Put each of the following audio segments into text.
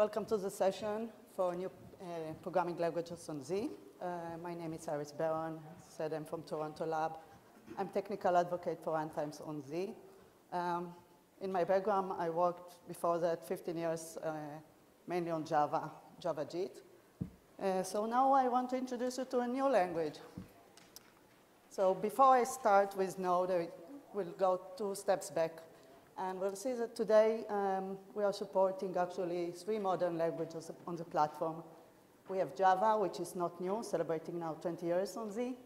Welcome to the session for new programming languages on Z. My name is Iris Baron. Said I'm from Toronto Lab. I'm technical advocate for runtimes on Z. In my background, I worked before that 15 years mainly on Java, JavaJit. So now I want to introduce you to a new language. So before I start with Node, I will go 2 steps back. And we'll see that today we are supporting actually 3 modern languages on the platform. We have Java, which is not new, celebrating now 20 years on Z.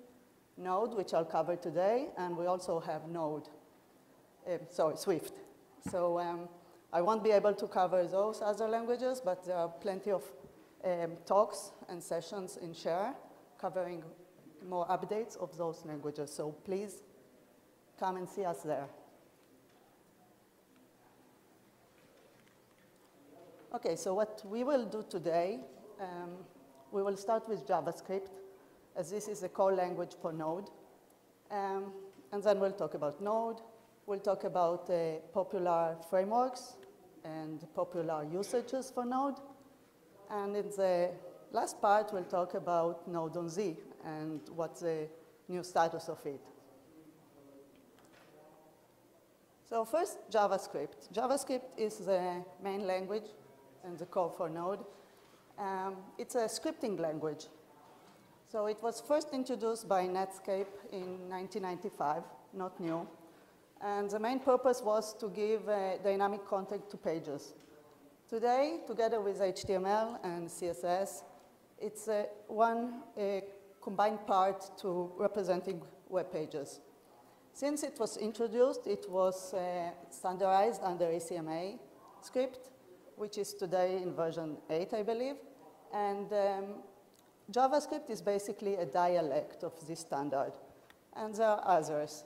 Node, which I'll cover today. And we also have Swift. So I won't be able to cover those other languages, but there are plenty of talks and sessions in Share covering more updates of those languages. So please come and see us there. OK, so what we will do today, we will start with JavaScript, as this is the core language for Node. And then we'll talk about Node. We'll talk about popular frameworks and popular usages for Node. And in the last part, we'll talk about Node on Z and what's the new status of it. So first, JavaScript. JavaScript is the main language and the core for Node. It's a scripting language. So it was first introduced by Netscape in 1995, not new. And the main purpose was to give dynamic content to pages. Today, together with HTML and CSS, it's one combined part to representing web pages. Since it was introduced, it was standardized under ACMA script, which is today in version 8, I believe. And JavaScript is basically a dialect of this standard. And there are others.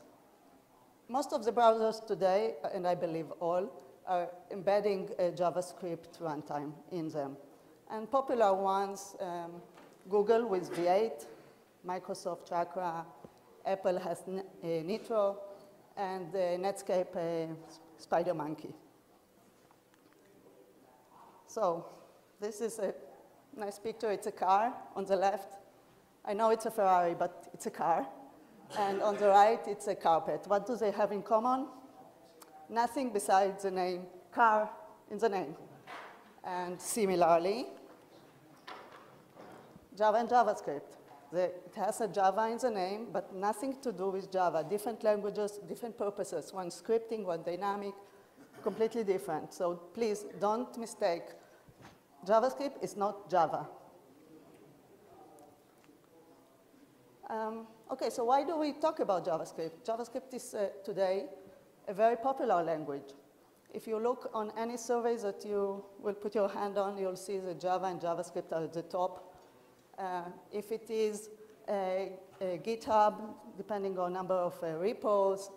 Most of the browsers today, and I believe all, are embedding a JavaScript runtime in them. And popular ones, Google with V8, Microsoft Chakra, Apple has Nitro, and Netscape SpiderMonkey. So this is a nice picture. It's a car on the left. I know it's a Ferrari, but it's a car. And on the right, it's a carpet. What do they have in common? Nothing besides the name car in the name. And similarly, Java and JavaScript. It has a Java in the name, but nothing to do with Java. Different languages, different purposes. One scripting, one dynamic, completely different. So please don't mistake. JavaScript is not Java. OK, so why do we talk about JavaScript? JavaScript is today a very popular language. If you look on any survey that you will put your hand on, you'll see that Java and JavaScript are at the top. If it is GitHub, depending on number of repos,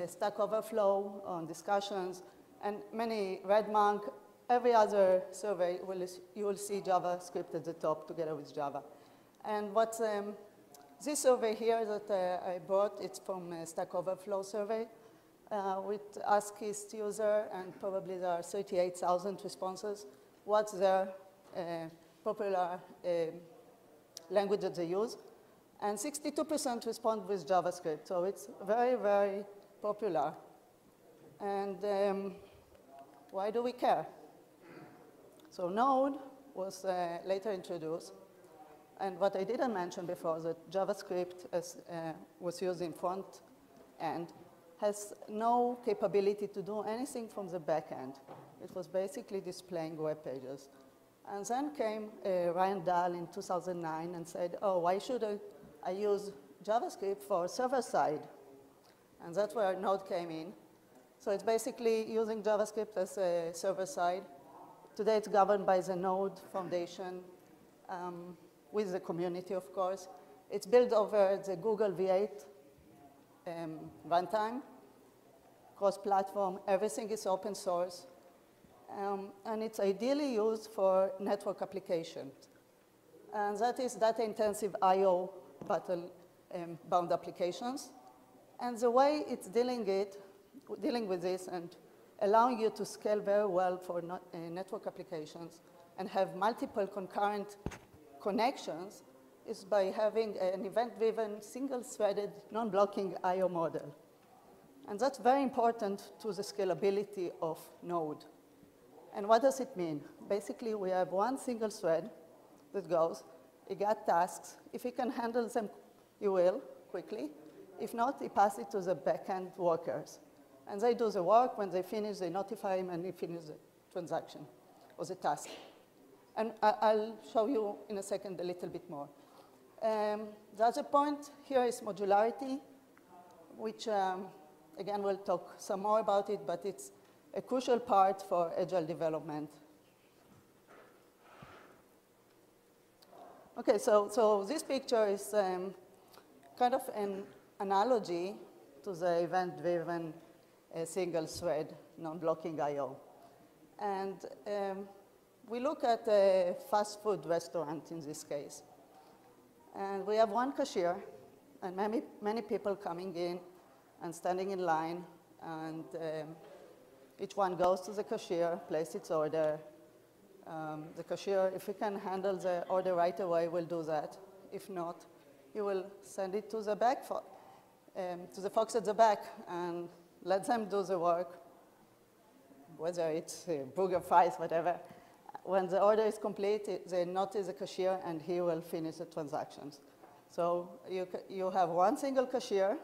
Stack Overflow on discussions, and many RedMonk, every other survey, you will see JavaScript at the top together with Java. And what's this survey here that I brought, it's from a Stack Overflow survey with asked user, and probably there are 38,000 responses. What's their popular language that they use? And 62% respond with JavaScript. So it's very, very popular. And why do we care? So Node was later introduced. And what I didn't mention before, that JavaScript was used in front end, has no capability to do anything from the back end. It was basically displaying web pages. And then came Ryan Dahl in 2009 and said, oh, why should I use JavaScript for server side? And that's where Node came in. So it's basically using JavaScript as a server side. Today it's governed by the Node Foundation with the community, of course. It's built over the Google V8 runtime, cross-platform. Everything is open source. And it's ideally used for network applications. And that is data-intensive I/O bound applications. And the way it's dealing with this and allowing you to scale very well for network applications and have multiple concurrent connections is by having an event-driven, single-threaded, non-blocking I/O model. And that's very important to the scalability of Node. And what does it mean? Basically, we have one single thread that goes, you got tasks. If you can handle them, you will quickly. If not, you pass it to the backend workers. And they do the work. When they finish, they notify him, and he finishes the transaction or the task. And I'll show you in a second a little bit more. The other point here is modularity, which, again, we'll talk some more about it, but it's a crucial part for agile development. OK, so this picture is kind of an analogy to the event-driven single-thread non-blocking I/O. And we look at a fast food restaurant in this case. And we have one cashier, and many people coming in and standing in line. And each one goes to the cashier, places its order. The cashier, if he can handle the order right away, will do that. If not, he will send it to the back, to the folks at the back, and let them do the work, whether it's burger, fries, whatever. When the order is complete, they notice the cashier, and he will finish the transactions. So you have one single cashier,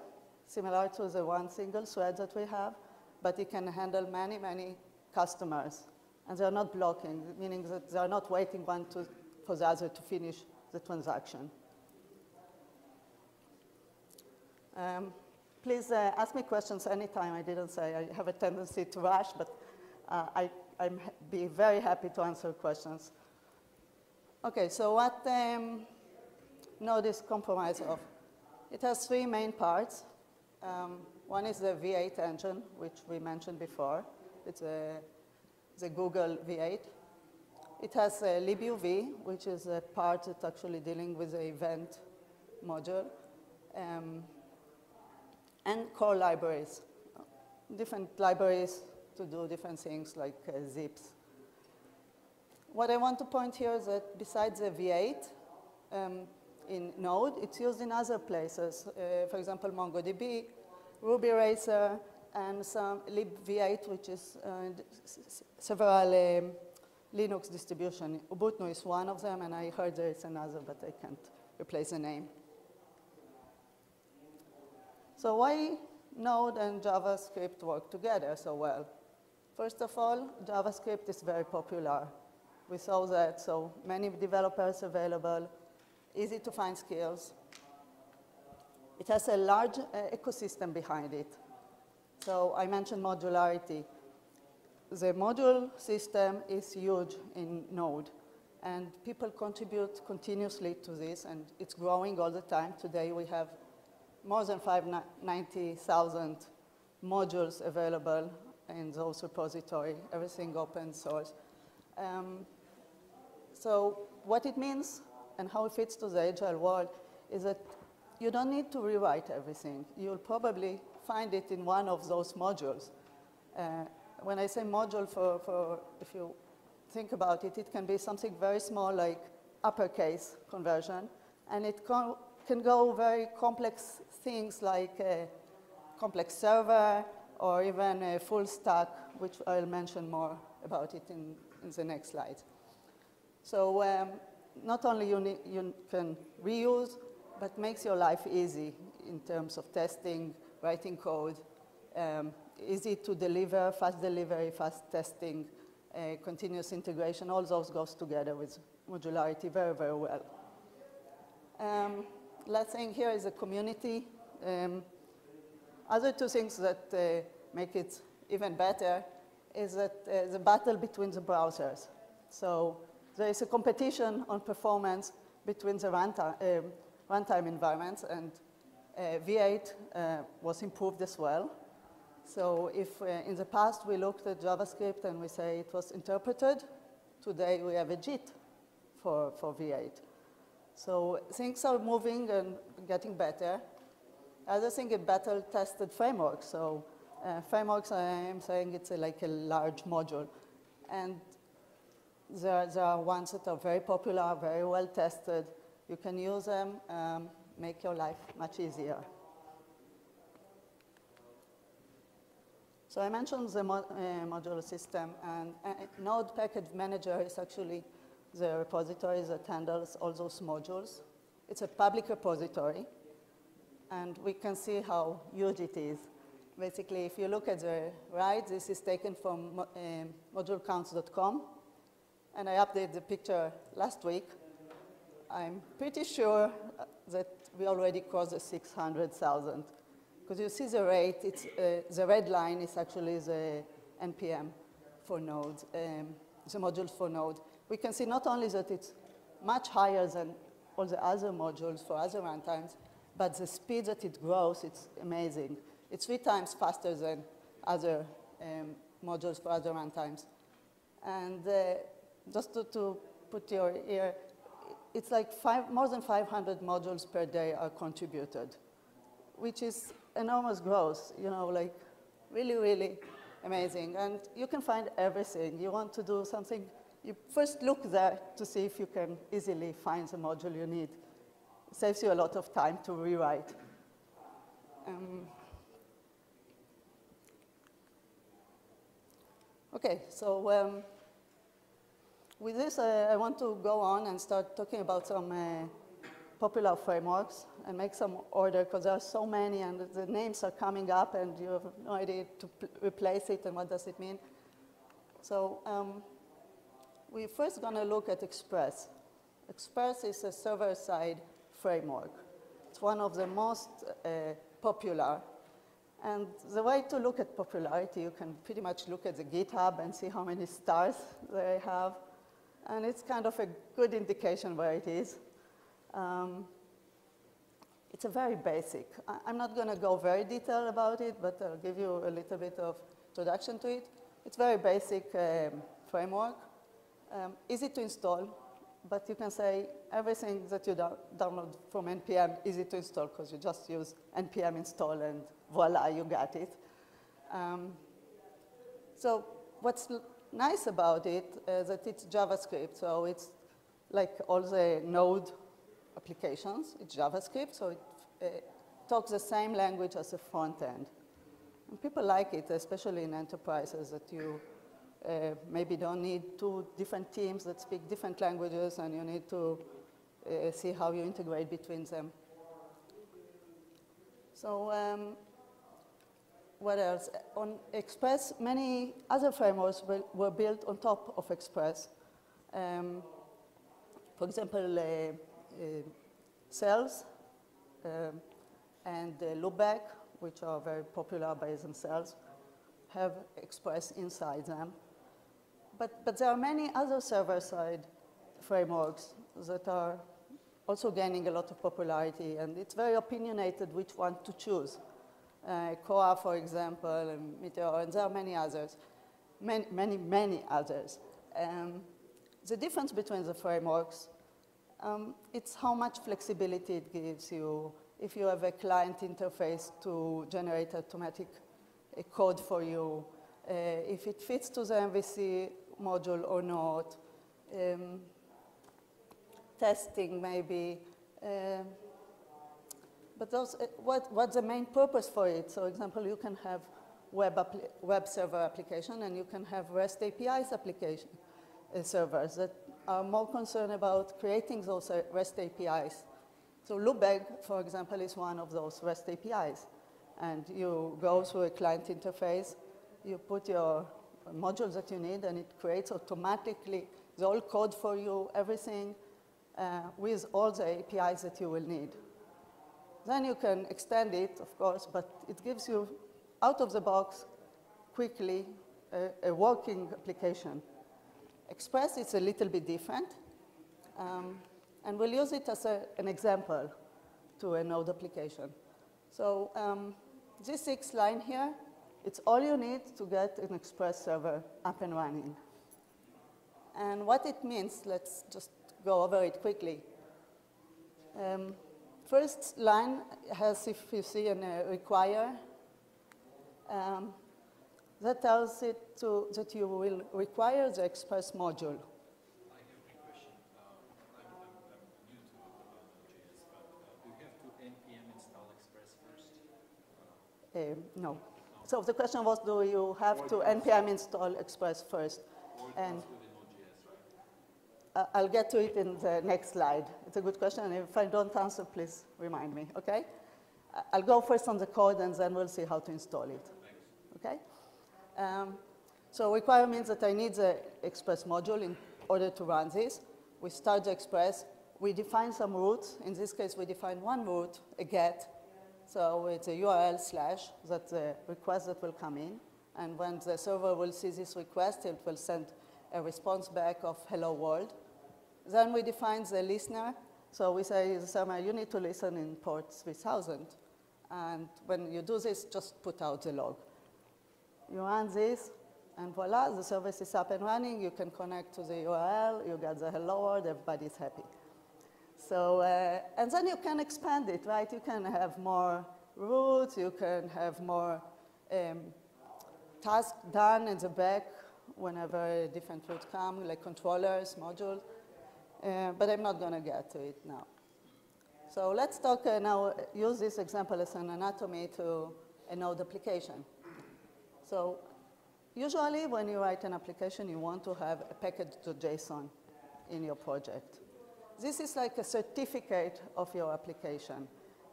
similar to the one single thread that we have, but it can handle many, many customers. And they're not blocking, meaning that they're not waiting one for the other to finish the transaction. Please ask me questions anytime. I didn't say I have a tendency to rush, but I'm be very happy to answer questions. OK, so what Node is comprised of? It has three main parts. One is the V8 engine, which we mentioned before. It's the Google V8. It has a libuv, which is a part that's actually dealing with the event module, and core libraries, different libraries to do different things like zips. What I want to point here is that besides the V8 in Node, it's used in other places. For example, MongoDB, Ruby Racer, and some libv8, which is several Linux distributions. Ubuntu is one of them, and I heard there is another, but I can't replace the name. So why Node and JavaScript work together so well? First of all, JavaScript is very popular. We saw that, so many developers available, easy to find skills. It has a large ecosystem behind it. So I mentioned modularity. The module system is huge in Node, and people contribute continuously to this, and it's growing all the time. Today we have more than 90,000 modules available in those repositories, everything open source. So what it means and how it fits to the agile world is that you don't need to rewrite everything. You'll probably find it in one of those modules. When I say module, if you think about it, it can be something very small like uppercase conversion, and it can go very complex things like a complex server or even a full stack, which I'll mention more about it in the next slide. So not only you can reuse, but makes your life easy in terms of testing, writing code, easy to deliver, fast delivery, fast testing, continuous integration. All those goes together with modularity very, very well. Last thing here is the community. Other two things that make it even better is that the battle between the browsers. So there is a competition on performance between the runtime environments, and V8 was improved as well. So if in the past we looked at JavaScript and we say it was interpreted, today we have a JIT for V8. So things are moving and getting better. Other thing is battle-tested frameworks. So frameworks, I am saying it's like a large module. And There are ones that are very popular, very well tested. You can use them, make your life much easier. So I mentioned the module system, and Node Package Manager is actually the repository that handles all those modules. It's a public repository, and we can see how huge it is. Basically, if you look at the right, this is taken from modulecounts.com, and I updated the picture last week. I'm pretty sure that we already crossed the 600,000. Because you see the rate, it's, the red line is actually the NPM for Node, the modules for Node. We can see not only that it's much higher than all the other modules for other runtimes, but the speed that it grows, it's amazing. It's 3 times faster than other modules for other runtimes. And just to put your ear, it's like more than 500 modules per day are contributed, which is enormous growth, you know, like really, really amazing. And you can find everything. You want to do something, you first look there to see if you can easily find the module you need. It saves you a lot of time to rewrite. Okay, so with this, I want to go on and start talking about some popular frameworks and make some order, because there are so many, and the names are coming up, and you have no idea to replace it, and what does it mean. So we're first going to look at Express. Express is a server-side framework. It's one of the most popular. And the way to look at popularity, you can pretty much look at the GitHub and see how many stars they have. And it's kind of a good indication where it is. It's a very basic. I'm not going to go very detailed about it, but I'll give you a little bit of introduction to it. It's very basic framework, easy to install, but you can say everything that you download from NPM easy to install, because you just use NPM install and voila, you got it. So what's nice about it is that it's JavaScript, so it's like all the Node applications. It's JavaScript, so it talks the same language as the front end. And people like it, especially in enterprises, that you maybe don't need 2 different teams that speak different languages, and you need to see how you integrate between them. So what else? On Express, many other frameworks were built on top of Express. For example, cells and loopback, which are very popular by themselves, have Express inside them. But there are many other server-side frameworks that are also gaining a lot of popularity, and it's very opinionated which one to choose. Koa, for example, and Meteor, and there are many others, many others. The difference between the frameworks, it's how much flexibility it gives you. If you have a client interface to generate automatic code for you, if it fits to the MVC module or not, testing maybe. But those, what's the main purpose for it? So, for example, you can have web server application, and you can have REST APIs application servers that are more concerned about creating those REST APIs. So loopback, for example, is one of those REST APIs. And you go through a client interface, you put your modules that you need, and it creates automatically the whole code for you, everything, with all the APIs that you will need. Then you can extend it, of course, but it gives you, out of the box, quickly, a working application. Express is a little bit different, and we'll use it as an example to a Node application. So this 6 line here, it's all you need to get an Express server up and running. And what it means, let's just go over it quickly. First line has, if you see, a require. That tells it that you will require the Express module. No. So the question was, do you have to npm install Express first? And I'll get to it in the next slide. It's a good question. If I don't answer, please remind me, okay? I'll go first on the code, and then we'll see how to install it, okay? So require means that I need the Express module in order to run this. We start the Express. We define some routes. In this case, we define one route, a get. So it's a URL / that's the request that will come in. And when the server will see this request, it will send a response back of hello world. Then we define the listener. So we say, Sama, you need to listen in port 3000. And when you do this, just put out the log. You run this, and voila, the service is up and running. You can connect to the URL. You get the hello world. Everybody's happy. So, and then you can expand it, right? You can have more routes. You can have more tasks done in the back whenever different routes come, like controllers, modules. But I'm not going to get to it now. So let's talk now, use this example as an anatomy to a Node application. So usually when you write an application, you want to have a package.json in your project. This is like a certificate of your application.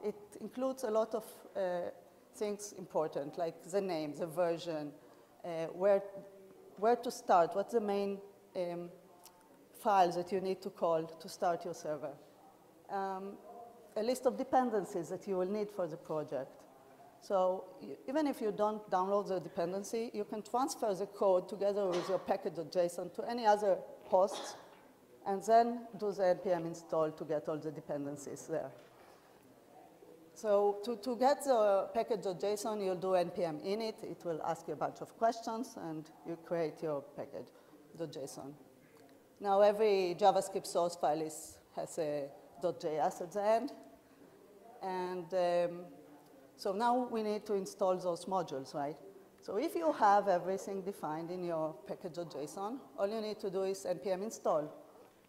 It includes a lot of things important, like the name, the version, where to start, what's the main files that you need to call to start your server. A list of dependencies that you will need for the project. So even if you don't download the dependency, you can transfer the code together with your package.json to any other hosts, and then do the npm install to get all the dependencies there. So to get the package.json, you'll do npm init. It will ask you a bunch of questions, and you create your package.json. Now, every JavaScript source file has a .js at the end. And so now we need to install those modules, right? So if you have everything defined in your package.json, all you need to do is npm install.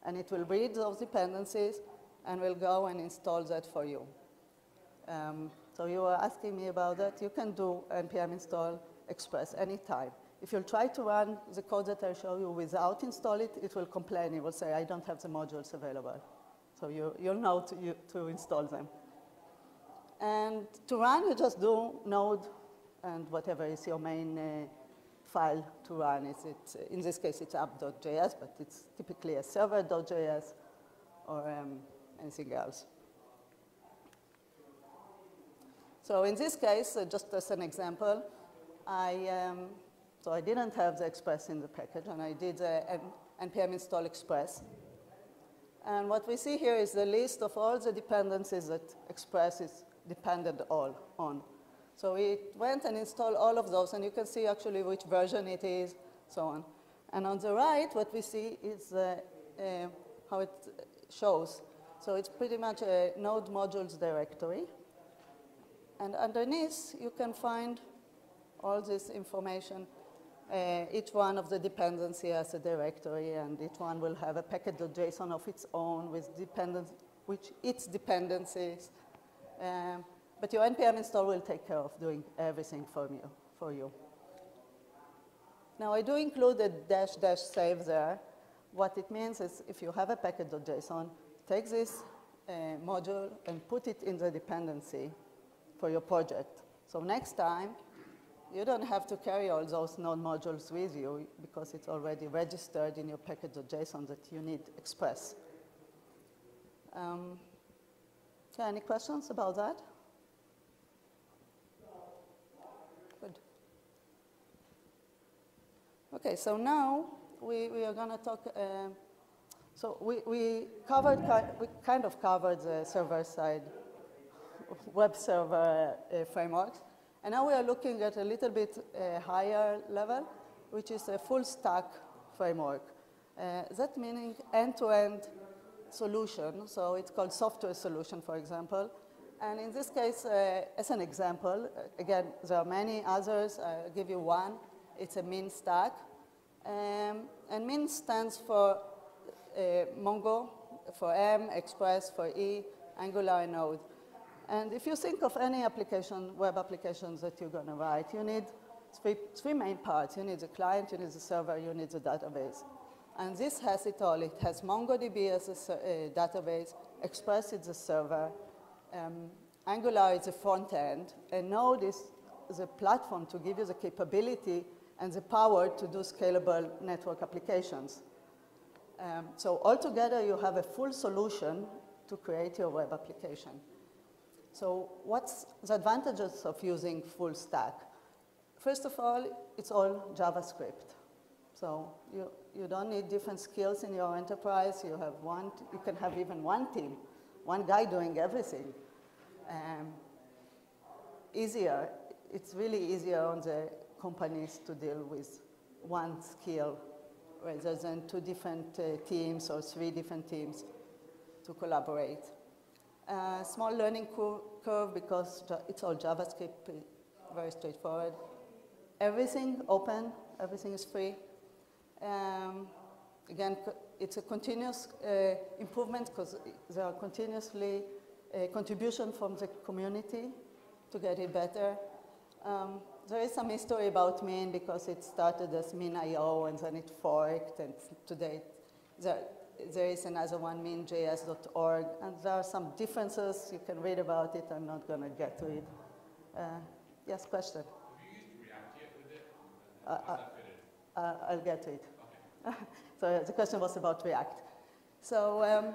And it will read those dependencies, and will go and install that for you. So you were asking me about that. You can do npm install Express anytime. If you'll try to run the code that I show you without install it, it will complain. It will say, I don't have the modules available. So you'll know to install them. And to run, you just do node and whatever is your main file to run. In this case, it's app.js, but it's typically a server.js or anything else. So in this case, just as an example, so I didn't have the Express in the package, and I did npm install Express. And what we see here is the list of all the dependencies that Express is dependent on. So it went and installed all of those, and you can see actually which version it is, so on. And on the right, what we see is how it shows. So it's pretty much a Node modules directory. And underneath, you can find all this information. Each one of the dependency has a directory, and each one will have a package.json of its own with its dependencies. But your npm install will take care of doing everything for you. Now, I do include a -- save there. What it means is if you have a package.json, take this module and put it in the dependency for your project. So next time, you don't have to carry all those Node modules with you because it's already registered in your package.json that you need Express. Okay, any questions about that? Good. Okay, so now we are going to talk. So we kind of covered the server side, web server frameworks. And now we are looking at a little bit higher level, which is a full stack framework. That meaning end-to-end solution. So it's called software solution, for example. And in this case, as an example, again, there are many others. I'll give you one. It's a min stack. And min stands for Mongo, for M, Express, for E, Angular, and Node. And if you think of any application, web applications that you're going to write, you need three main parts. You need the client, you need the server, you need the database. And this has it all. It has MongoDB as a database, Express is the server, Angular is the front end, and Node is the platform to give you the capability and the power to do scalable network applications. So altogether, you have a full solution to create your web application. So what's the advantages of using full stack? First of all, it's all JavaScript. So you don't need different skills in your enterprise. You can have even one team, one guy doing everything. Easier, it's really easier on the companies to deal with one skill rather than two different teams or three different teams to collaborate. Small learning curve because it's all JavaScript, very straightforward. Everything open, everything is free. Again, it's a continuous improvement because there are continuously contribution from the community to get it better. There is some history about Min because it started as Min.io and then it forked, and today there is another one, minjs.org, and there are some differences. You can read about it. I'm not going to get to it. Yes, question? Have you used React yet with it? How does that fit in? I'll get to it. Okay. So the question was about React. So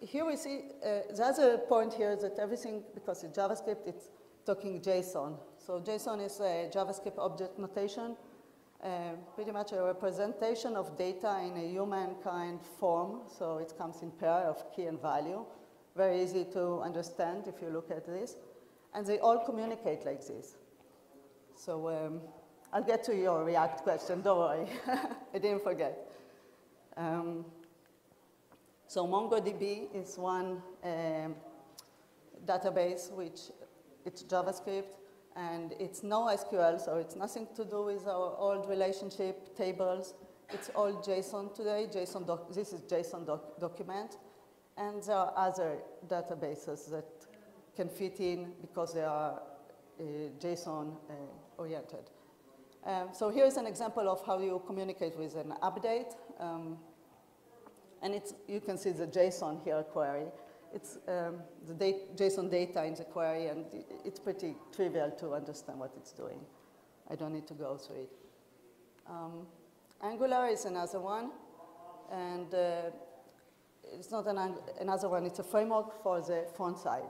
here we see, the other point here is that everything, because it's JavaScript, it's talking JSON. So JSON is a JavaScript object notation, pretty much a representation of data in a humankind form. So it comes in pair of key and value. Very easy to understand if you look at this. And they all communicate like this. So I'll get to your React question, don't worry. I didn't forget. So MongoDB is one database which it's JavaScript, and it's no SQL, so it's nothing to do with our old relationship tables. It's all JSON today. This is JSON document, and there are other databases that can fit in because they are JSON oriented. So here's an example of how you communicate with an update. And you can see the JSON here query. It's the JSON data in the query, and it's pretty trivial to understand what it's doing. I don't need to go through it. Angular is another one, and it's not another one. It's a framework for the front side.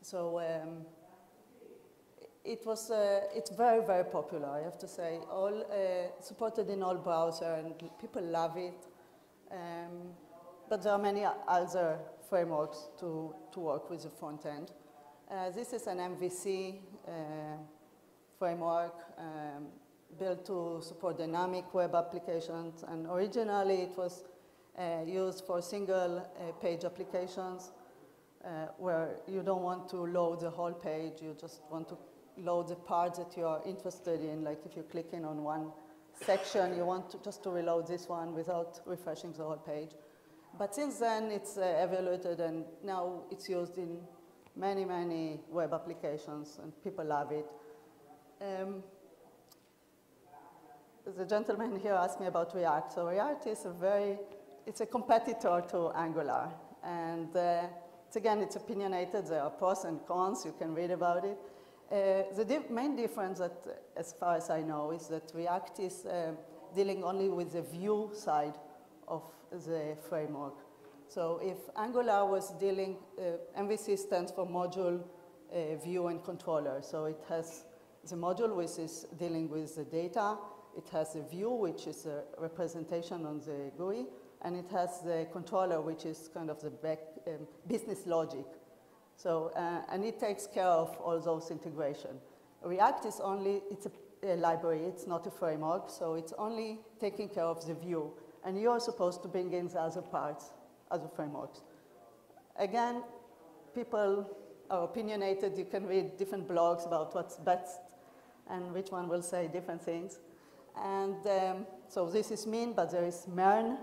So it's very, very popular, I have to say. Supported in all browsers, and people love it. But there are many other frameworks to work with the front end. This is an MVC framework built to support dynamic web applications. And originally, it was used for single page applications where you don't want to load the whole page. You just want to load the parts that you are interested in. Like if you're clicking on one section, you want just to reload this one without refreshing the whole page. But since then, it's evaluated, and now it's used in many, many web applications, and people love it. The gentleman here asked me about React. So React is it's a competitor to Angular. And it's opinionated. There are pros and cons. You can read about it. The main difference, as far as I know, is that React is dealing only with the view side of the framework. So if Angular was dealing, MVC stands for module, view, and controller. So it has the module, which is dealing with the data. It has a view, which is a representation on the GUI. And it has the controller, which is kind of the business logic. So, and it takes care of all those integration. React is it's a library, it's not a framework, so it's only taking care of the view. And you're supposed to bring in the other parts, other frameworks. Again, people are opinionated. You can read different blogs about what's best and which one will say different things. And so this is Min, but there is Mern.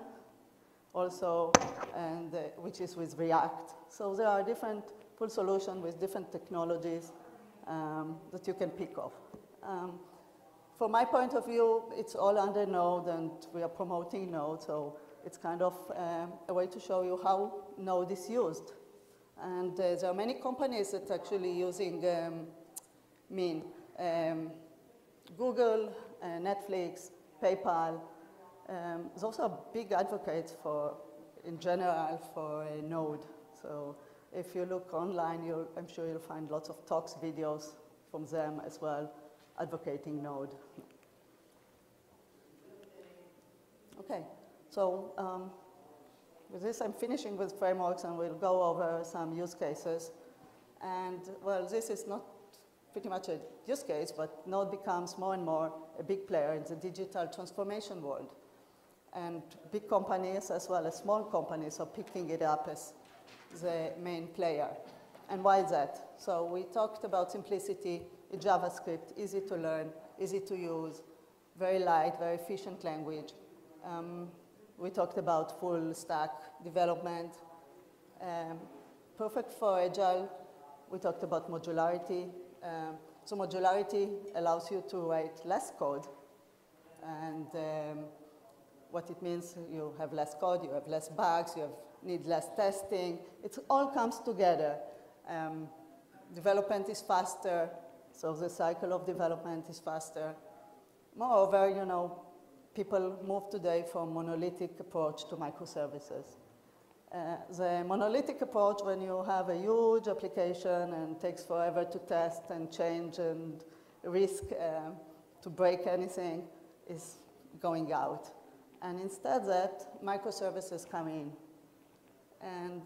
also, and which is with React. So there are different full solutions with different technologies that you can pick off. From my point of view, it's all under Node, and we are promoting Node, so it's kind of a way to show you how Node is used. And there are many companies that are actually using Google, Netflix, PayPal. Those are big advocates for, in general, for Node. So if you look online, I'm sure you'll find lots of talks, videos from them as well, advocating Node. Okay, so with this, I'm finishing with frameworks, and we'll go over some use cases. And, well, this is not pretty much a use case, but Node becomes more and more a big player in the digital transformation world. And big companies, as well as small companies, are picking it up as the main player. And why is that? So we talked about simplicity in JavaScript, easy to learn, easy to use, very light, very efficient language. We talked about full stack development, perfect for agile. We talked about modularity. So modularity allows you to write less code. And what it means, you have less code, you have less bugs, you need less testing. It all comes together. Development is faster, so the cycle of development is faster. Moreover, you know, people move today from monolithic approach to microservices. The monolithic approach, when you have a huge application and takes forever to test and change and risk to break anything, is going out. And instead that, microservices come in. And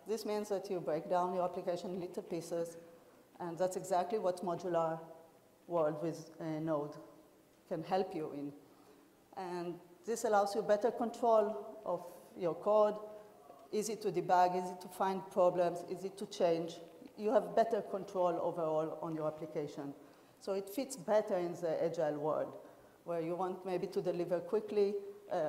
this means that you break down your application in little pieces, and that's exactly what modular world with Node can help you in. And this allows you better control of your code, easy to debug, easy to find problems, easy to change. You have better control overall on your application. So it fits better in the agile world, where you want maybe to deliver quickly.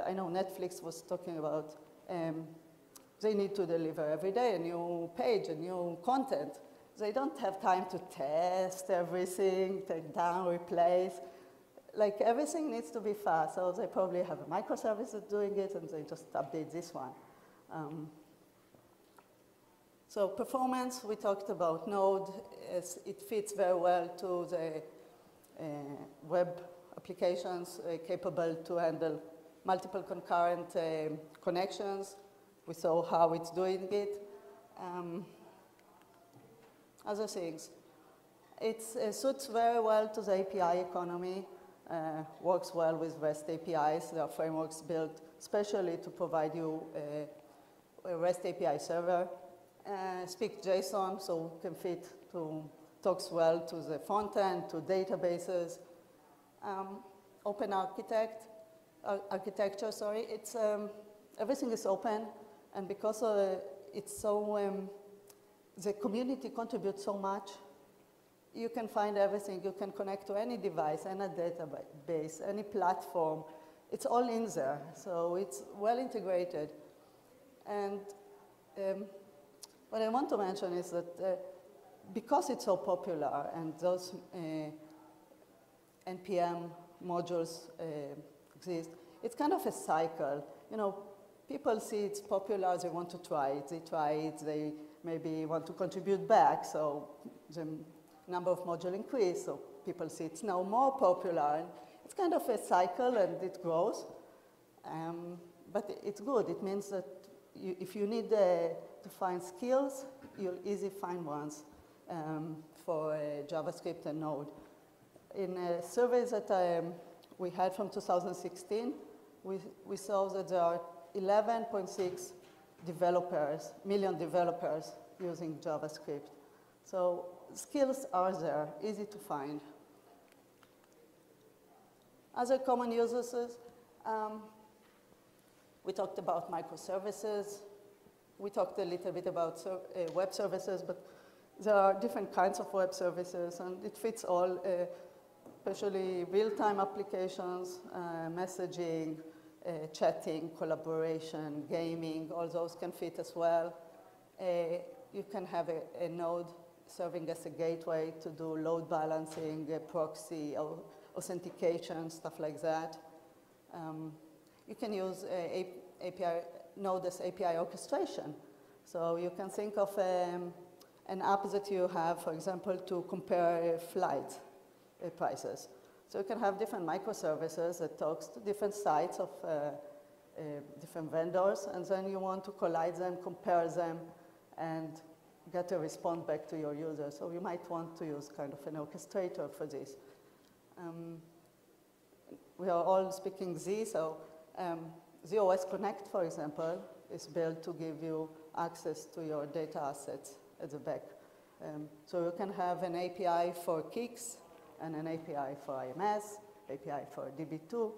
I know Netflix was talking about they need to deliver every day a new page, a new content. They don't have time to test everything, take down, replace. Like, everything needs to be fast, so they probably have a microservice that's doing it, and they just update this one. So performance, we talked about Node. It fits very well to the web applications capable to handle multiple concurrent connections. We saw how it's doing it. Other things. It suits very well to the API economy, works well with REST APIs. There are frameworks built especially to provide you a REST API server. Speak JSON, so can fit to, talks well to the front end, to databases. Open architecture, sorry. It's, everything is open, and because it's so, the community contributes so much, you can find everything. You can connect to any device, any database, any platform. It's all in there, so it's well integrated. And what I want to mention is that because it's so popular and those NPM modules exist, it's kind of a cycle. You know, people see it's popular, they want to try it. They try it, they maybe want to contribute back, so the number of modules increase, so people see it's now more popular. And it's kind of a cycle, and it grows. But it's good. It means that if you need to find skills, you'll easily find ones for JavaScript and Node. In a survey that we had from 2016, we saw that there are 11.6 million developers using JavaScript. So skills are there, easy to find. Other common uses, we talked about microservices. We talked a little bit about web services, but there are different kinds of web services, and it fits all, especially real-time applications, messaging, chatting, collaboration, gaming, all those can fit as well. You can have a node serving as a gateway to do load balancing, proxy, authentication, stuff like that. You can use Node as API orchestration. So you can think of an app that you have, for example, to compare flight prices. So you can have different microservices that talks to different sites of different vendors, and then you want to collide them, compare them, and get a response back to your user. So you might want to use kind of an orchestrator for this. We are all speaking Z, so ZOS Connect, for example, is built to give you access to your data assets at the back. So you can have an API for Kix and an API for IMS, API for DB2,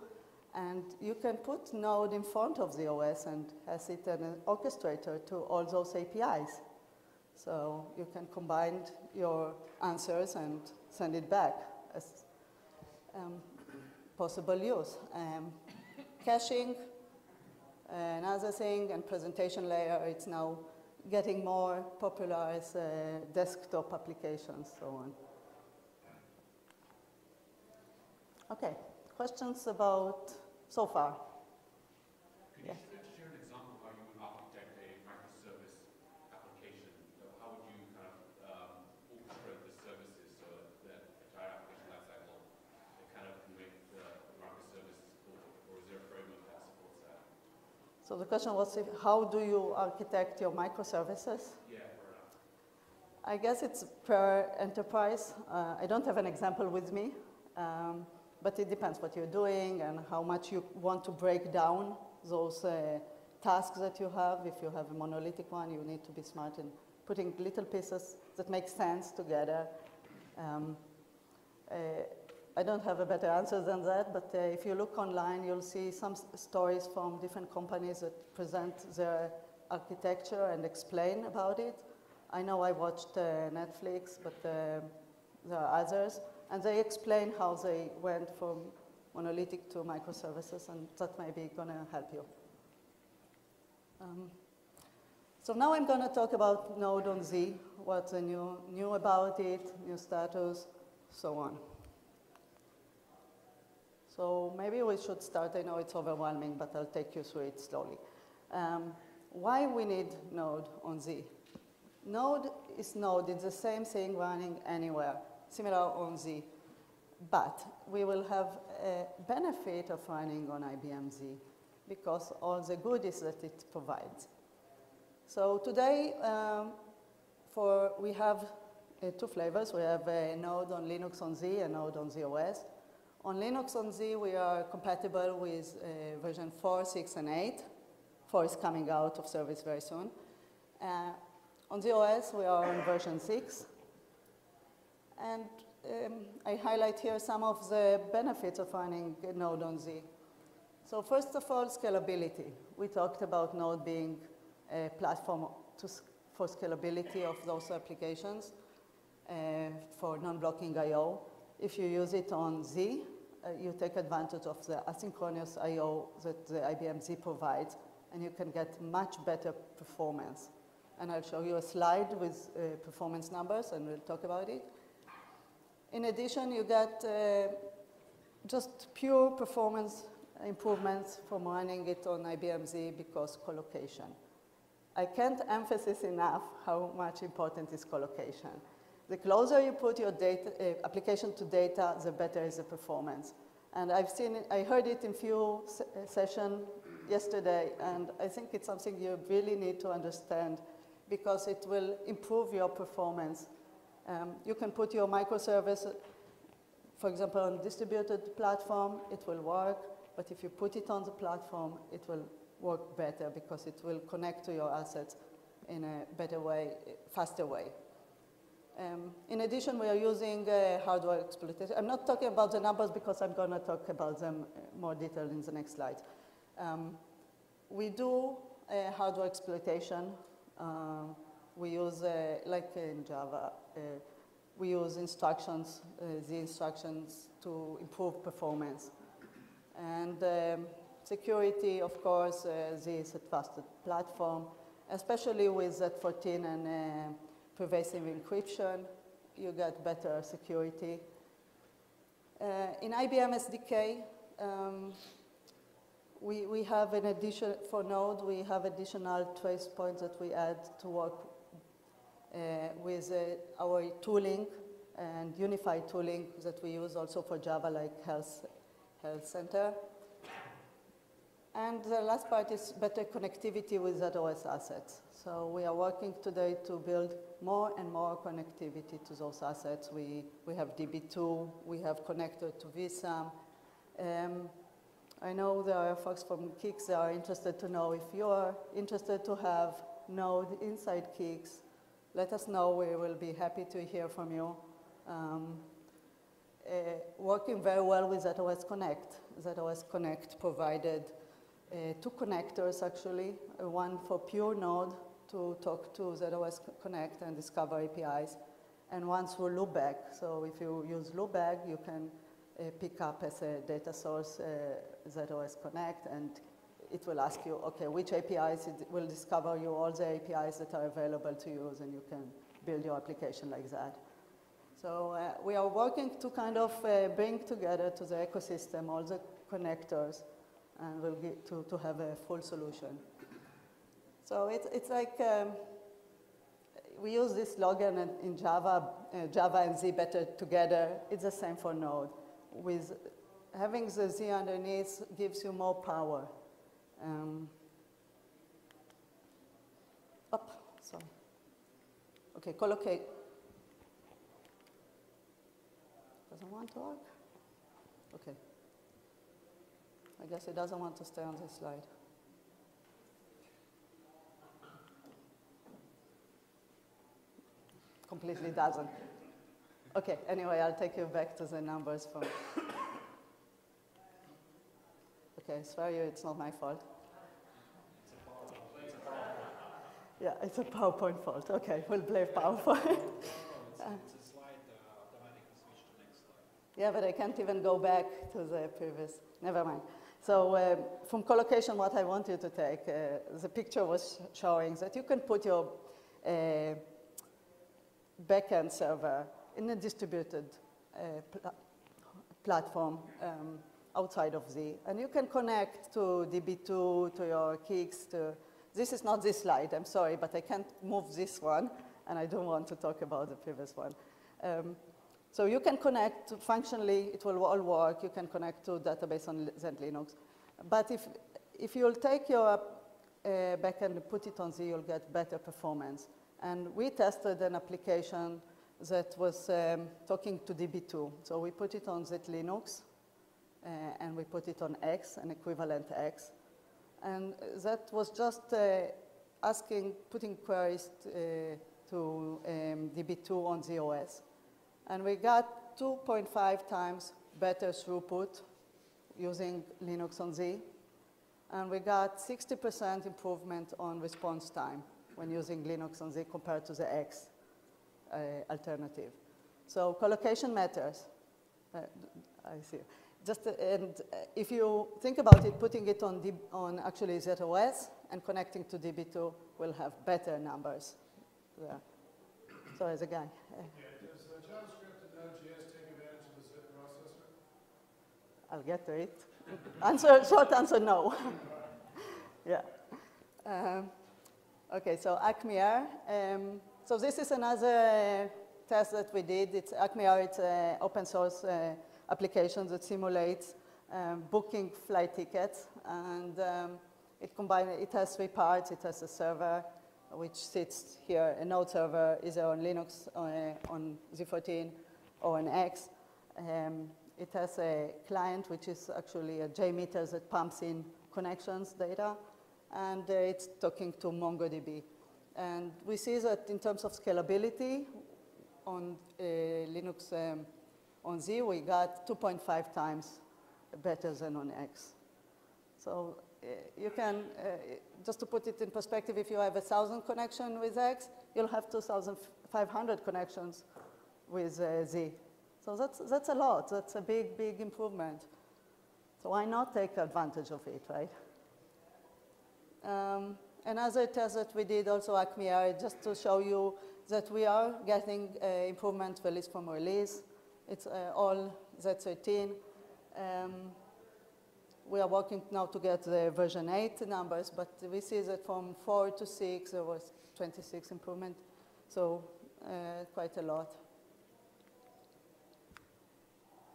and you can put Node in front of the OS and has it an orchestrator to all those APIs. So you can combine your answers and send it back as possible use. Caching, another thing, and presentation layer, it's now getting more popular as desktop applications, so on. Okay, questions about so far? Could you share an example of how you would architect a microservice application? How would you kind of orchestrate the services so that entire application lifecycle kind of can make the microservice support, or is there a framework that supports that? So the question was, how do you architect your microservices? Yeah, fair enough. I guess it's per enterprise. I don't have an example with me, but it depends what you're doing and how much you want to break down those tasks that you have. If you have a monolithic one, you need to be smart in putting little pieces that make sense together. I don't have a better answer than that, but if you look online, you'll see some stories from different companies that present their architecture and explain about it. I know I watched Netflix, but there are others, and they explain how they went from monolithic to microservices, and that may be going to help you. So now I'm going to talk about Node on Z, what's new about it, new status, so on. So maybe we should start. I know it's overwhelming, but I'll take you through it slowly. Why we need Node on Z? Node is Node. It's the same thing running anywhere, similar on Z. But we will have a benefit of running on IBM Z because all the goodies that it provides. So today, we have two flavors. We have a Node on Linux on Z and Node on ZOS. On Linux on Z, we are compatible with version 4, 6, and 8. 4 is coming out of service very soon. On ZOS, we are on version 6. And I highlight here some of the benefits of running Node on Z. So first of all, scalability. We talked about Node being a platform for scalability of those applications for non-blocking I/O. If you use it on Z, you take advantage of the asynchronous I/O that the IBM Z provides, and you can get much better performance. And I'll show you a slide with performance numbers, and we'll talk about it. In addition, you get just pure performance improvements from running it on IBM Z because collocation. I can't emphasize enough how much important is collocation. The closer you put your data, application to data, the better is the performance. And I heard it in few sessions yesterday, and I think it's something you really need to understand because it will improve your performance. You can put your microservice, for example, on distributed platform, it will work, but if you put it on the platform, it will work better because it will connect to your assets in a better way, faster way. In addition, we are using hardware exploitation. I'm not talking about the numbers because I'm going to talk about them more detailed in the next slide. We do hardware exploitation. We use, like in Java, we use instructions, the instructions to improve performance. And Security, of course, Z is a trusted platform, especially with Z14 and pervasive encryption. You get better security. In IBM SDK, we have an addition, for Node, we have additional trace points that we add to work with our tooling and unified tooling that we use also for Java, like Health Center. And the last part is better connectivity with ZOS assets. So we are working today to build more and more connectivity to those assets. We have DB2, we have connector to vSAM. I know there are folks from Kix that are interested to know if you are interested to have Node inside Kix, let us know. We will be happy to hear from you. Working very well with ZOS Connect. ZOS Connect provided two connectors, actually, one for pure Node to talk to ZOS Connect and discover APIs, and one through loopback. So if you use loopback, you can pick up as a data source ZOS Connect, and it will ask you, okay, which APIs. It will discover you all the APIs that are available to use, and you can build your application like that. So we are working to kind of bring together to the ecosystem all the connectors, and we'll get to have a full solution. So it's like we use this slogan in Java, Java and Z better together. It's the same for Node. With having the Z underneath gives you more power. Sorry. Okay, collocate. Doesn't want to work? Okay. I guess it doesn't want to stay on this slide. Completely doesn't. Okay, anyway, I'll take you back to the numbers from. Okay, I swear you, it's not my fault. Yeah, it's a PowerPoint fault. Okay, we'll blame PowerPoint. It's a slide automatically switch to next slide. Yeah, but I can't even go back to the previous. Never mind. So from collocation, what I want you to take, the picture was showing that you can put your backend server in a distributed platform outside of Z, and you can connect to DB2, to your Kix. This is not this slide, I'm sorry, but I can't move this one, and I don't want to talk about the previous one. So you can connect functionally, it will all work. You can connect to database on Zen Linux. But if you'll take your backend and put it on Z, you'll get better performance. And we tested an application that was talking to DB2. So we put it on Zen Linux, and we put it on X, an equivalent X. And that was just putting queries to DB2 on the OS. And we got 2.5 times better throughput using Linux on Z. And we got 60% improvement on response time when using Linux on Z compared to the X alternative. So collocation matters. I see. And if you think about it, putting it on actually ZOS and connecting to DB2 will have better numbers. Yeah. So as a guy. Does JavaScript and Node.js take advantage of the zip processor? I'll get to it. Short answer, no. Yeah. Okay, so ACMER. So this is another test that we did. It's ACMER. It's an open source application that simulates booking flight tickets, and it has three parts. It has a server, which sits here, a Node server, either on Linux, on Z14, or on X. It has a client, which is actually a JMeter that pumps in connections data, and it's talking to MongoDB. And we see that in terms of scalability, on Linux on Z, we got 2.5 times better than on X. So you can, just to put it in perspective, if you have 1,000 connections with X, you'll have 2,500 connections with Z. So that's a lot. That's a big, big improvement. So why not take advantage of it, right? Another test that we did also Acme area, just to show you that we are getting improvement release from release. It's all Z13. We are working now to get the version 8 numbers, but we see that from 4 to 6, there was 26 improvement, so quite a lot.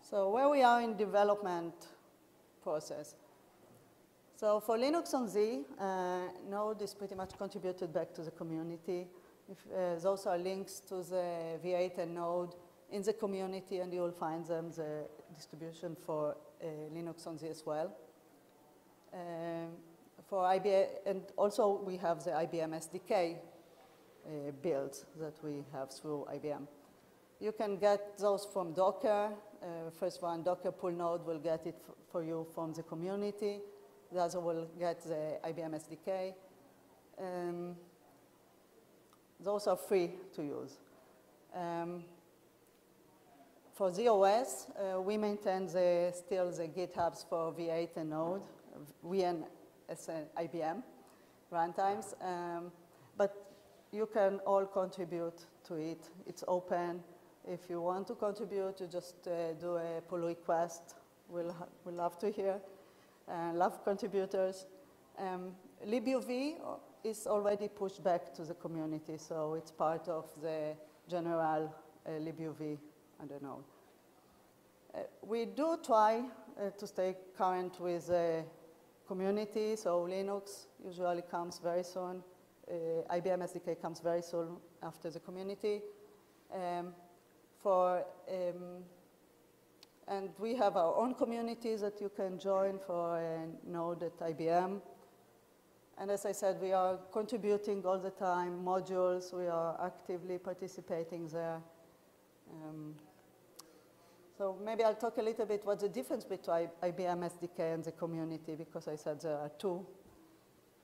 So where we are in development process. So for Linux on Z, Node is pretty much contributed back to the community. Those are links to the V8 and Node in the community, and you will find them, the distribution for Linux on Z as well. For IBM, and also we have the IBM SDK builds that we have through IBM. You can get those from Docker. First one, Docker pull node will get it for you from the community. The other will get the IBM SDK. Those are free to use. For ZOS, we maintain still the GitHubs for V8 and Node, VN as IBM runtimes. But you can all contribute to it. It's open. If you want to contribute, you just do a pull request. We'll love to hear. Love contributors. libuv is already pushed back to the community, so it's part of the general libuv under Node. We do try to stay current with the community, so Linux usually comes very soon. IBM SDK comes very soon after the community. And we have our own communities that you can join for Node at IBM. And as I said, we are contributing all the time, modules, we are actively participating there. So maybe I'll talk a little bit what's the difference between IBM SDK and the community, because I said there are two.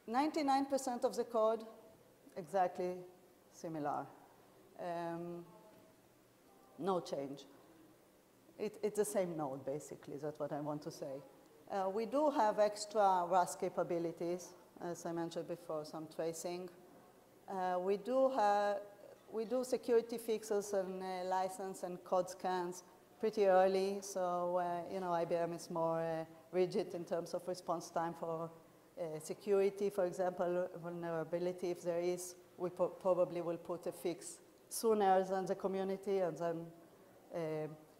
99% of the code, exactly similar. No change. It's the same node, basically, that's what I want to say. We do have extra Rust capabilities, as I mentioned before, some tracing. We do security fixes and license and code scans pretty early, so IBM is more rigid in terms of response time for security, for example, vulnerability. If there is, we probably will put a fix sooner than the community and then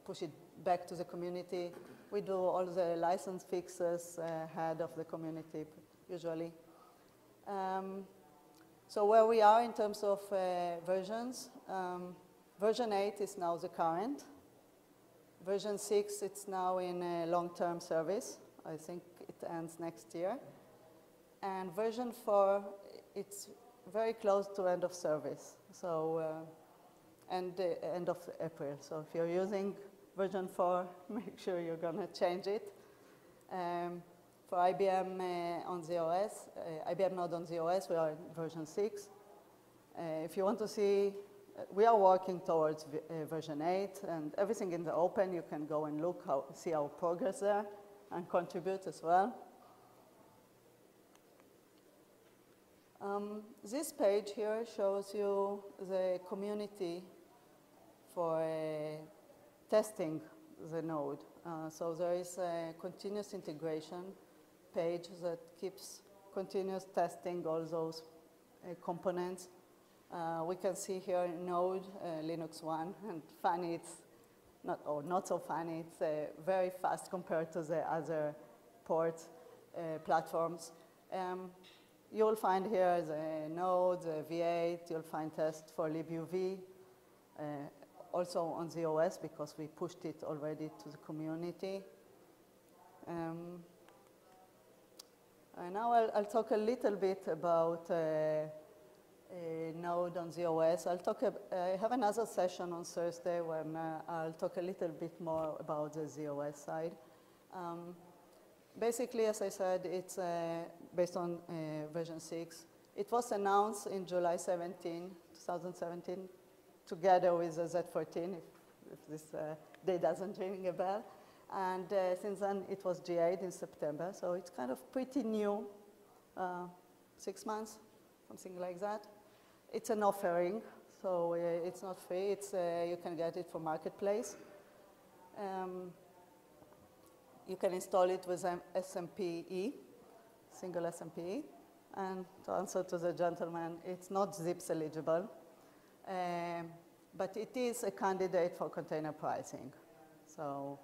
push it back to the community. We do all the license fixes ahead of the community, usually. So where we are in terms of versions, version 8 is now the current. Version 6, it's now in a long-term service. I think it ends next year. And version 4, it's very close to end of service. So, and end of April. So if you're using version 4, make sure you're going to change it. For IBM on ZOS, IBM Node on ZOS, we are in version 6. If you want to see, we are working towards version 8, and everything in the open, you can go and look, see our progress there, and contribute as well. This page here shows you the community for testing the node. So there is a continuous integration page that keeps continuous testing all those components. We can see here Node, Linux 1, and funny, it's not so funny, it's very fast compared to the other port platforms. You'll find here the Node, the V8, you'll find tests for libuv, also on ZOS because we pushed it already to the community. Now I'll talk a little bit about Node on ZOS. I have another session on Thursday when I'll talk a little bit more about the ZOS side. Basically, as I said, it's based on version 6. It was announced in July 17, 2017, together with the Z14, if this day doesn't ring a bell. And since then, it was GA'd in September, so it's kind of pretty new, 6 months, something like that. It's an offering, so it's not free. It's, you can get it from Marketplace. You can install it with SMPE, single SMPE. And to answer to the gentleman, it's not ZIPS eligible, but it is a candidate for container pricing. So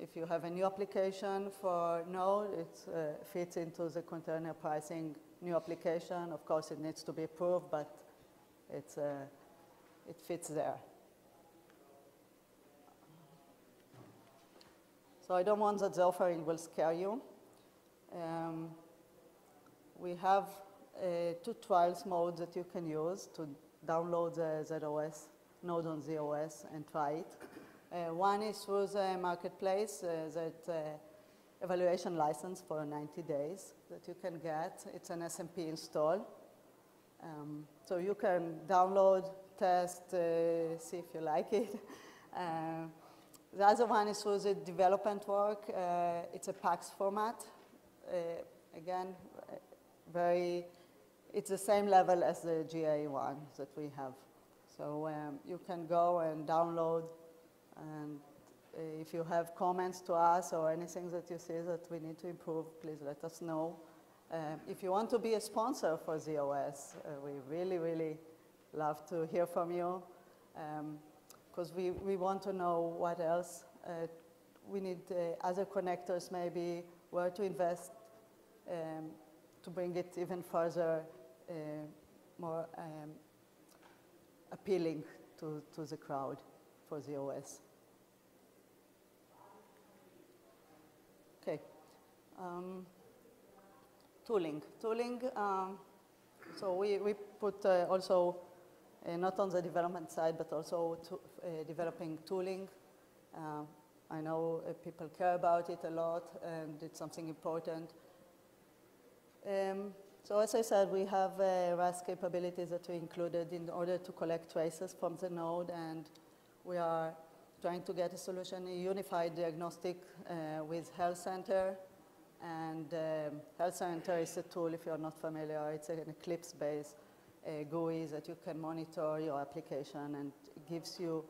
if you have a new application for Node, it fits into the container pricing new application. Of course, it needs to be approved, but it fits there. So I don't want that the offering will scare you. We have 2 trials modes that you can use to download the ZOS, Node on ZOS, and try it. One is through the Marketplace, that evaluation license for 90 days that you can get. It's an SMP install. So you can download, test, see if you like it. The other one is through the development work. It's a PAX format. Again, it's the same level as the GA one that we have. So you can go and download, and if you have comments to us or anything that you see that we need to improve, please let us know. If you want to be a sponsor for ZOS, we really, really love to hear from you, because we want to know what else. We need other connectors maybe, where to invest, to bring it even further, more appealing to the crowd for the OS. Okay. Tooling. So we put also, not on the development side, but also developing tooling. I know people care about it a lot, and it's something important. So as I said, we have RAS capabilities that we included in order to collect traces from the node, and we are trying to get a solution, a unified diagnostic with Health Center. And Health Center is a tool, if you're not familiar, it's an Eclipse-based GUI that you can monitor your application, and it gives you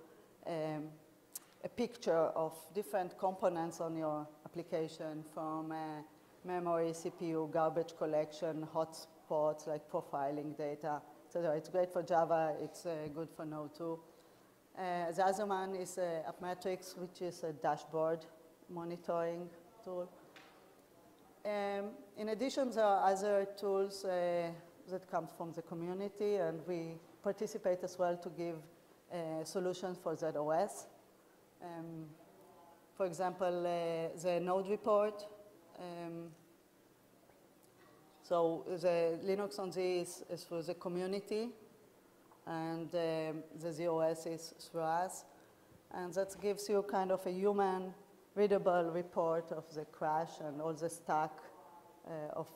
a picture of different components on your application, from memory, CPU, garbage collection, hotspots like profiling data, etc. It's great for Java, it's good for Node too. The other one is AppMetrics, which is a dashboard monitoring tool. In addition, there are other tools that come from the community, and we participate as well to give solutions for ZOS. For example, the Node report. So the Linux on Z is for the community, and the ZOS is through us. And that gives you kind of a human readable report of the crash and all the stack of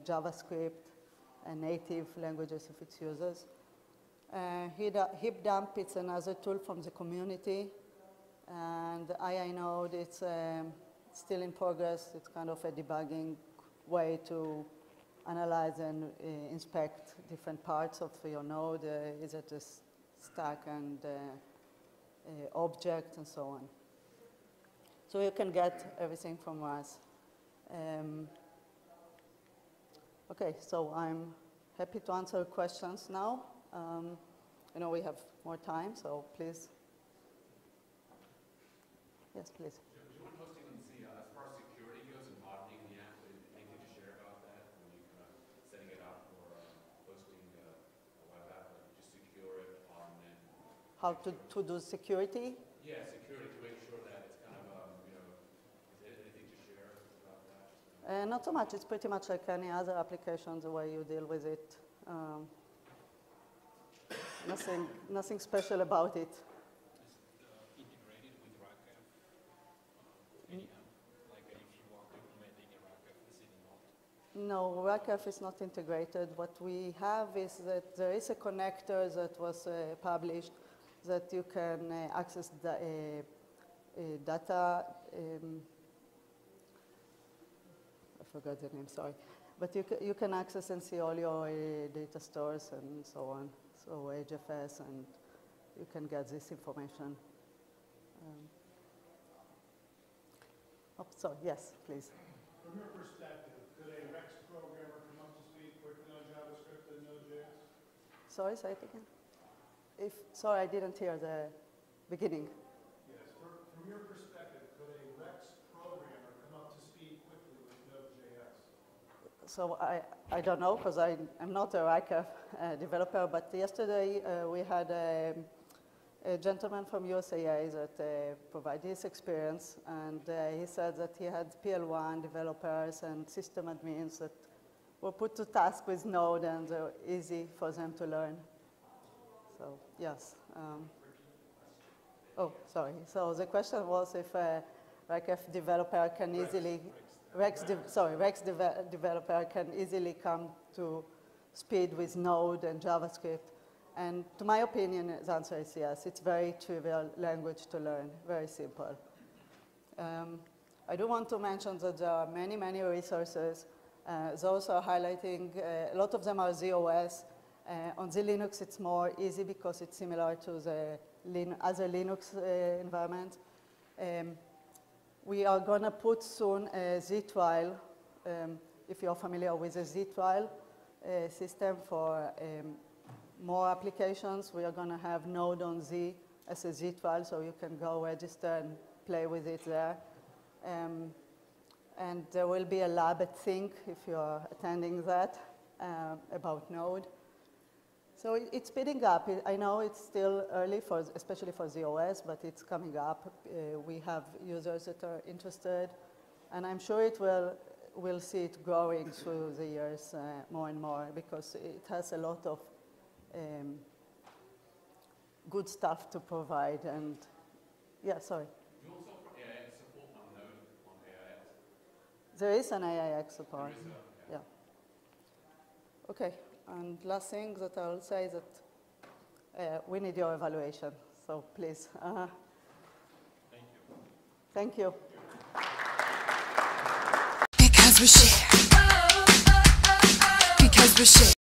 JavaScript and native languages of its users. HipDump, it's another tool from the community. And iNode, it's still in progress. It's kind of a debugging way to analyze and inspect different parts of your node. Is it a stack and object and so on. So you can get everything from us. Okay, so I'm happy to answer questions now. I know we have more time, so please. Yes, please. Do you want hosting on Z, as far as security goes and auditing the app, anything to share about that when you kind of setting it up for hosting a web app, like just secure it on and How to do security? Yeah, security to make sure that it's kind of, you know, is there anything to share about that? Not so much. It's pretty much like any other application, the way you deal with it. Nothing special about it. Integrated with RACF, anyhow, like if you want to implement any RACF, is it not? No, RACF is not integrated. What we have is that there is a connector that was published that you can access the data, I forgot the name, sorry. But you can access and see all your data stores and so on. So HFS, and you can get this information. Sorry, yes, please. From your perspective, could a Rex programmer come up to speed quickly on JavaScript and Node.js? Sorry, say it again. Sorry, I didn't hear the beginning. Yes, from your perspective, could a Rex programmer come up to speed quickly with Node.js? So I don't know, because I'm not a Riker developer, but yesterday we had a gentleman from USAA that provided his experience, and he said that he had PL1 developers and system admins that were put to task with Node, and they're easy for them to learn. So, yes. Oh, sorry. So the question was if a RecF developer can easily, Rex developer can easily come to speed with Node and JavaScript. And to my opinion, the answer is yes. It's very trivial language to learn, very simple. I do want to mention that there are many, many resources. Those are highlighting, a lot of them are ZOS. On the Linux, it's more easy because it's similar to the other Linux environment. We are going to put soon a Z-trial, if you're familiar with the Z-trial system for more applications. We are going to have Node on Z as a Z-trial, so you can go register and play with it there. And there will be a lab at Think, if you're attending that, about Node. So it's speeding up. I know it's still early, especially for ZOS, but it's coming up. We have users that are interested, and I'm sure we'll see it growing through the years more and more, because it has a lot of good stuff to provide. And yeah, sorry. Do you also offer AIX support on Node on AIX? There is an AIX support. There is yeah. Okay. And last thing that I'll say is that we need your evaluation. So please. Thank you. Because we share. Because we share.